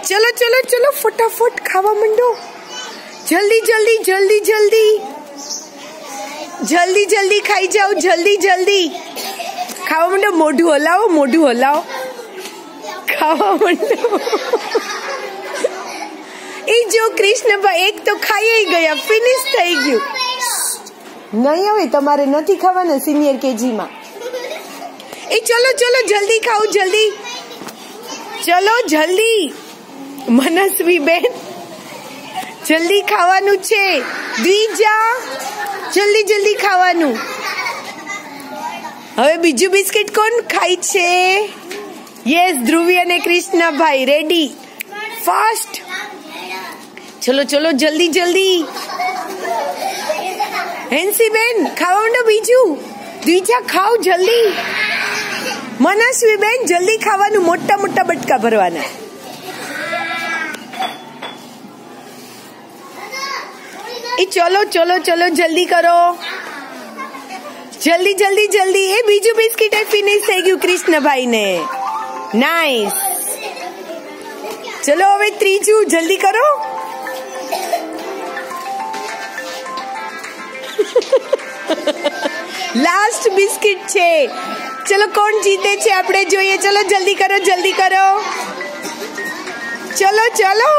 चलो चलो चलो फटाफट खावा मंडो। जल्दी जल्दी जल्दी जल्दी जल्दी जल्दी खाई जाओ। जल्दी जल्दी खावा मंडो। मोढू हलाओ, मोढू हलाओ, खावा मंडो। ए जो कृष्ण भाई एक तो खाई गया, फिनिश થઈ ગયું। नहीं હવે તમારે નથી ખાવાના સિનિયર કેજી માં। ए चलो चलो जल्दी खाओ, जल्दी चलो जल्दी। मनस्वी बेन जल्दी खावानू छे। द्विजा जल्दी जल्दी खावानू। હવે બીજું બિસ્કિટ કોણ ખાય છે? યસ, ધ્રુવી અને કૃષ્ણભાઈ રેડી, ફાસ્ટ। ચલો ચલો જલ્દી જલ્દી। હેન્સી બેન ખાવા માંડો બીજું। દ્વિજા ખાઓ જલ્દી। મનસ્વી બેન જલ્દી ખાવાનું, મોટા મોટા બટકા ભરવાના। એ ચલો ચલો ચલો જલ્દી કરો, જલ્દી જલ્દી જલ્દી। એ બીજું બિસ્કિટ ફિનિશ થઈ ગયું કૃષ્ણભાઈ ને, નાઈસ। ચલો હવે ત્રીજું જલ્દી કરો। લાસ્ટ બિસ્કિટ છે। ચલો કોણ જીતે છે આપણે જોઈએ। ચલો જલ્દી કરો, જલ્દી કરો, ચલો ચલો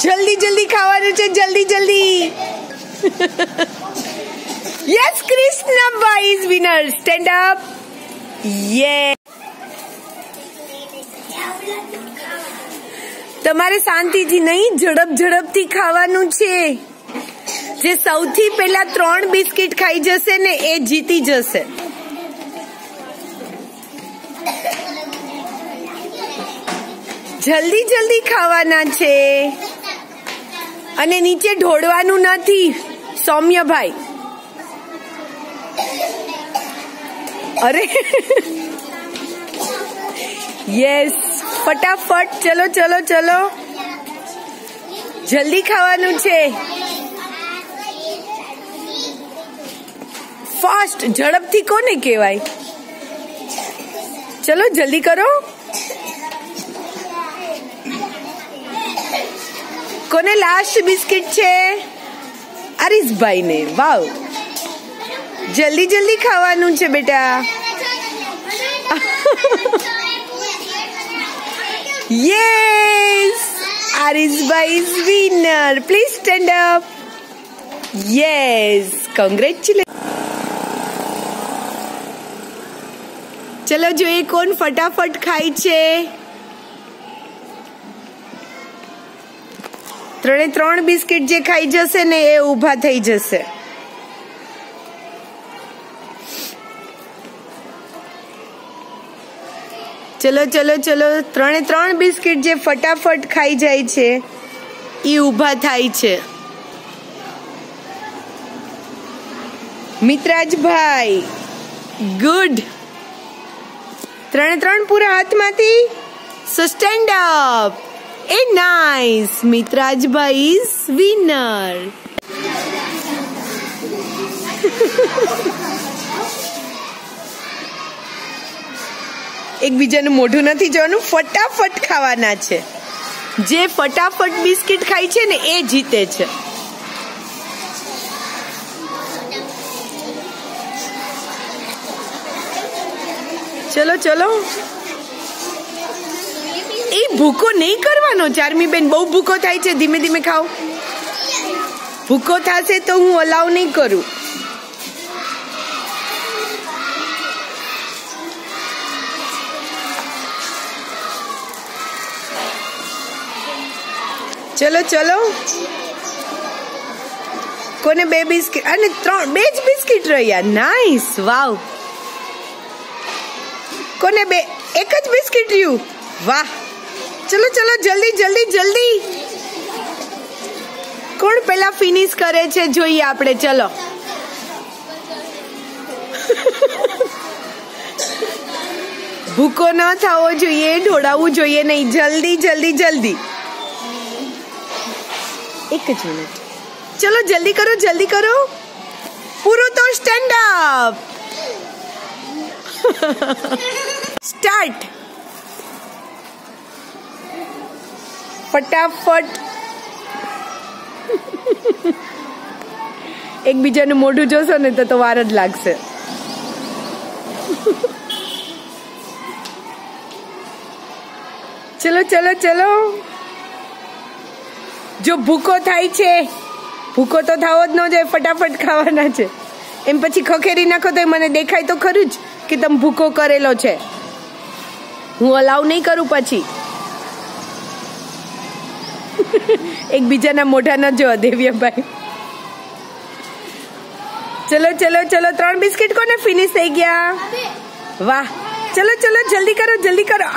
જલ્દી જલ્દી ખાવાનું છે, જલ્દી જલ્દી। Yes, Krishnabhai is winner, stand up. યે તમારે શાંતિથી નહીં, ઝડપ ઝડપથી ખાવાનું છે। જે સૌથી પહેલા 3 બિસ્કિટ ખાઈ જશે ને એ જીતી જશે। જલ્દી જલ્દી ખાવાના છે અને નીચે ઢોળવાનું નથી સૌમ્યભાઈ। અરે યસ, ફટાફટ ચલો ચલો ચલો જલ્દી ખાવાનું છે, ફાસ્ટ। ઝડપથી કોને કહેવાય? ચલો જલ્દી કરો। કોને લાસ્ટ બિસ્કિટ છે? આરિસભાઈ ને। વાવ, જલ્દી જલ્દી ખાવાનું છે બેટા। Yes, Arisbhai is winner. Please stand up. Yes, congratulations. चलो જોઈએ કોણ ફટાફટ ખાય છે। 3 બિસ્કિટ જે ખાઈ જશે ને એ ઊભા થઈ જશે। ચલો ચલો ચલો 3 બિસ્કિટ જે ફટાફટ ખાઈ જાય છે એ ઊભા થાય છે। મિત્રાજભાઈ ગુડ। 3 પૂરા હાથમાંથી, સો સ્ટેન્ડ અપ। એ નાઇસ, મિત્રાજભાઈ ઇઝ વિનર। એકબીજાનું મોઢું નથી જોવાનું, ફટાફટ ખાવાના છે। જે ફટાફટ બિસ્કિટ ખાય છે ને એ જીતે છે। ચલો ચલો, એ ભૂકો નહીં કરવાનો ચાર્મી બેન, બહુ ભૂકો થાય છે, ધીમે ધીમે ખાઓ। ભૂકો થશે તો હું અલાઉ નહીં કરું। ચલો ચલો, કોને 2 બિસ્કિટ અને 2 જ બિસ્કિટ રહ્યા, નાઈસ, વાવ। કોને 1 જ બિસ્કિટ રહ્યું, વાહ। ચલો ચલો જલ્દી જલ્દી જલ્દી, કોણ પહેલા ફિનિશ કરે છે જોઈએ આપણે। ચલો ભૂકો ન થવો જોઈએ, ઢોળાવવું જોઈએ નહીં, જલ્દી જલ્દી જલ્દી। 1 જ મિનિટ, ચલો જલ્દી કરો, જલ્દી કરો, પૂરું તો સ્ટેન્ડ અપ। સ્ટાર્ટ. ફટાફટ. એકબીજાનું મોઢું જોશો ને તો વાર જ લાગશે. ચલો ચલો ચલો. જો ભૂકો થાય છે, ભૂકો તો થવો જ ન જોઈએ, ફટાફટ ખાવાના છે. એમ પછી ખખેરી નાખો તો મને દેખાય તો ખરું જ કે તમે ભૂકો કરેલો છે. હું અલાઉ નહીં કરું પછી. એકબીજાના મોઢા ન જો દેવ્યભાઈ. ચલો ચલો ચલો. 3 બિસ્કિટ કોને ફિનિશ થઈ ગયા? વાહ. ચલો ચલો જલ્દી કરો, જલ્દી કરો.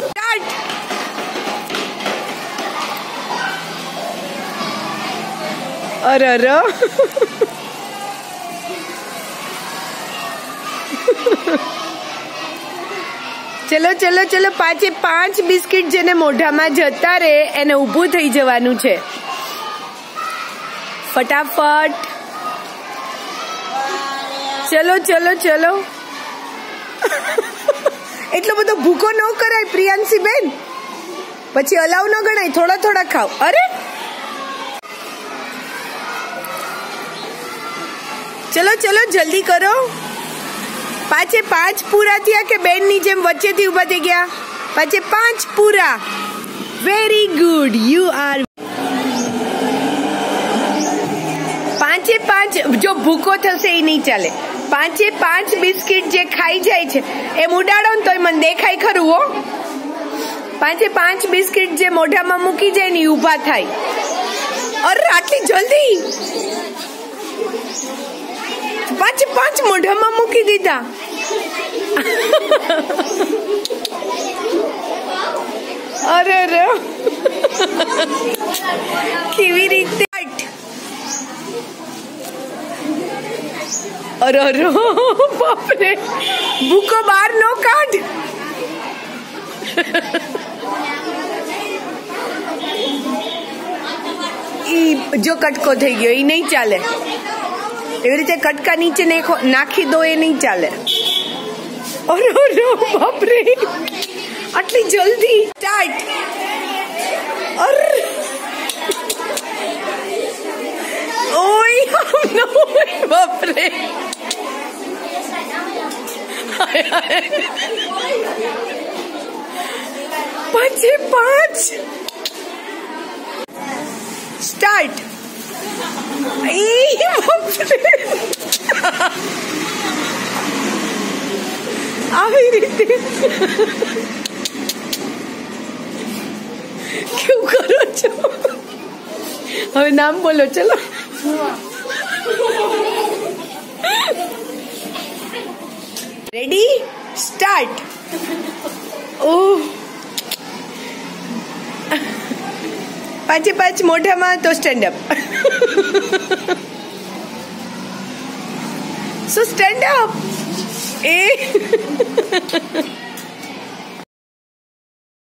સ્ટાર્ટ. અરે ચલો ચલો ચલો. 5 બિસ્કિટ જેને મોઢામાં જતા રહે એને ઊભું થઈ જવાનું છે. ફટાફટ. ચલો ચલો ચલો. એટલો બધો ભૂકો ન કરાય પ્રિયાંશી બેન, પછી અલાવ ન ગણાય. થોડા થોડા ખાઓ. અરે ચલો ચલો જલ્દી કરો. 5 પૂરા થયા કે બેનની જેમ વચ્ચેથી ઉભા થઈ ગયા? 5 પૂરા. Very good. યુ આર 5 જો ભૂકો થશે એ નહીં ચાલે. 5 બિસ્કિટ જે ખાઈ જાય છે એમ ઉડાડો ને તોય મને દેખાય ખરું હો. 5 બિસ્કિટ જે મોઢામાં મૂકી જાય ને ઊભા થાય. અરે આટલી જલ્દી 5 મોઢામાં મૂકી દીધા. અરે કેવી રીતે? અરે બાપરે, ભૂકો બહાર નો કાઢ. ઈ જો કટકો થઈ ગયો એ નહીં ચાલે. એવી રીતે કટકા નીચે નાખી દો એ નહીં ચાલે. અરે બાપરે, આટલી જલ્દી. સ્ટાર્ટ. અરે ઓય બાપરે. 5 સ્ટાર્ટ. આવી રીતે કેવું કરો છો? હવે નામ બોલો. ચલો. Ready start. ઓહ 5 મોઢામાં તો સ્ટેન્ડ અપ. સો સ્ટેન્ડ અપ.